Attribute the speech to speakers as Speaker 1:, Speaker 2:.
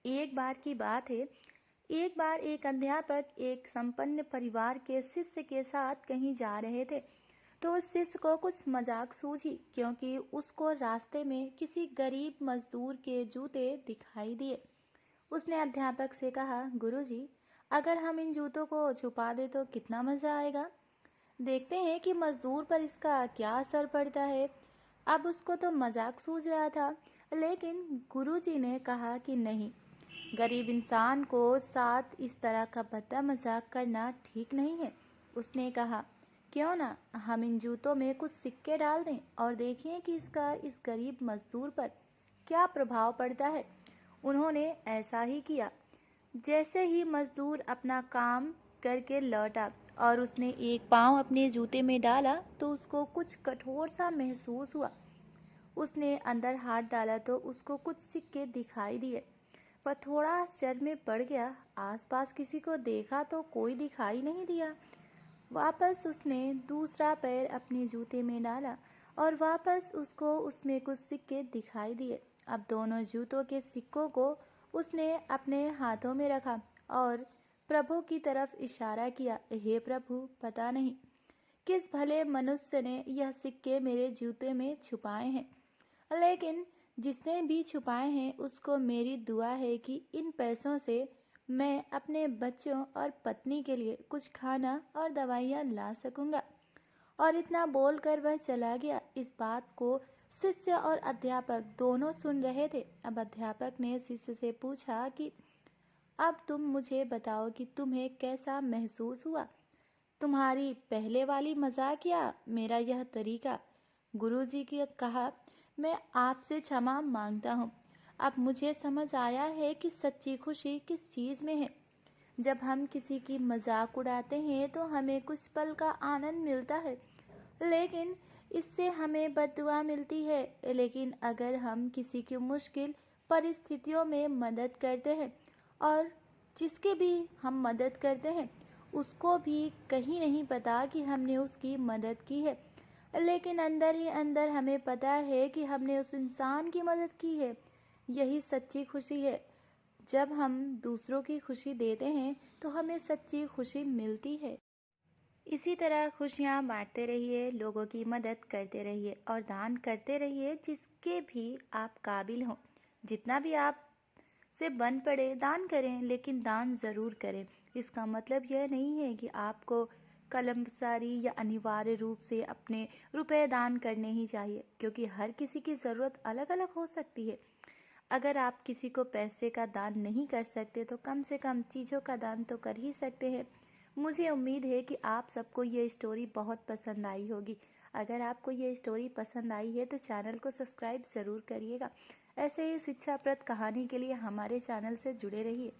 Speaker 1: एक बार की बात है। एक बार एक अध्यापक एक संपन्न परिवार के शिष्य के साथ कहीं जा रहे थे। तो उस शिष्य को कुछ मजाक सूझी, क्योंकि उसको रास्ते में किसी गरीब मजदूर के जूते दिखाई दिए। उसने अध्यापक से कहा, गुरुजी, अगर हम इन जूतों को छुपा दे तो कितना मजा आएगा। देखते हैं कि मजदूर पर इसका क्या असर पड़ता है। अब उसको तो मजाक सूझ रहा था, लेकिन गुरुजी ने कहा कि नहीं, गरीब इंसान को साथ इस तरह का भद्दा मजाक करना ठीक नहीं है। उसने कहा, क्यों ना हम इन जूतों में कुछ सिक्के डाल दें और देखें कि इसका इस गरीब मजदूर पर क्या प्रभाव पड़ता है। उन्होंने ऐसा ही किया। जैसे ही मजदूर अपना काम करके लौटा और उसने एक पाँव अपने जूते में डाला तो उसको कुछ कठोर सा महसूस हुआ। उसने अंदर हाथ डाला तो उसको कुछ सिक्के दिखाई दिए। वह थोड़ा आश्चर्य में पड़ गया। आसपास किसी को देखा तो कोई दिखाई नहीं दिया। वापस उसने दूसरा पैर अपने जूते में डाला और वापस उसको उसमें कुछ सिक्के दिखाई दिए। अब दोनों जूतों के सिक्कों को उसने अपने हाथों में रखा और प्रभु की तरफ इशारा किया, हे प्रभु, पता नहीं किस भले मनुष्य ने यह सिक्के मेरे जूते में छुपाए हैं, लेकिन जिसने भी छुपाए हैं उसको मेरी दुआ है कि इन पैसों से मैं अपने बच्चों और पत्नी के लिए कुछ खाना और दवाइयाँ ला सकूँगा। और इतना बोलकर वह चला गया। इस बात को शिष्य और अध्यापक दोनों सुन रहे थे। अब अध्यापक ने शिष्य से पूछा कि अब तुम मुझे बताओ कि तुम्हें कैसा महसूस हुआ, तुम्हारी पहले वाली मजाक या मेरा यह तरीका। गुरुजी की कहा, मैं आपसे क्षमा मांगता हूँ। अब मुझे समझ आया है कि सच्ची खुशी किस चीज़ में है। जब हम किसी की मजाक उड़ाते हैं तो हमें कुछ पल का आनंद मिलता है, लेकिन इससे हमें बद्दुआ मिलती है। लेकिन अगर हम किसी की मुश्किल परिस्थितियों में मदद करते हैं और जिसके भी हम मदद करते हैं उसको भी कहीं नहीं पता कि हमने उसकी मदद की है, लेकिन अंदर ही अंदर हमें पता है कि हमने उस इंसान की मदद की है। यही सच्ची खुशी है। जब हम दूसरों की खुशी देते हैं तो हमें सच्ची खुशी मिलती है। इसी तरह खुशियाँ बांटते रहिए, लोगों की मदद करते रहिए और दान करते रहिए जिसके भी आप काबिल हों। जितना भी आप से बन पड़े दान करें, लेकिन दान ज़रूर करें। इसका मतलब यह नहीं है कि आपको कलमसारी या अनिवार्य रूप से अपने रुपए दान करने ही चाहिए, क्योंकि हर किसी की ज़रूरत अलग अलग हो सकती है। अगर आप किसी को पैसे का दान नहीं कर सकते तो कम से कम चीज़ों का दान तो कर ही सकते हैं। मुझे उम्मीद है कि आप सबको ये स्टोरी बहुत पसंद आई होगी। अगर आपको ये स्टोरी पसंद आई है तो चैनल को सब्सक्राइब ज़रूर करिएगा। ऐसे ही शिक्षाप्रद कहानी के लिए हमारे चैनल से जुड़े रहिए।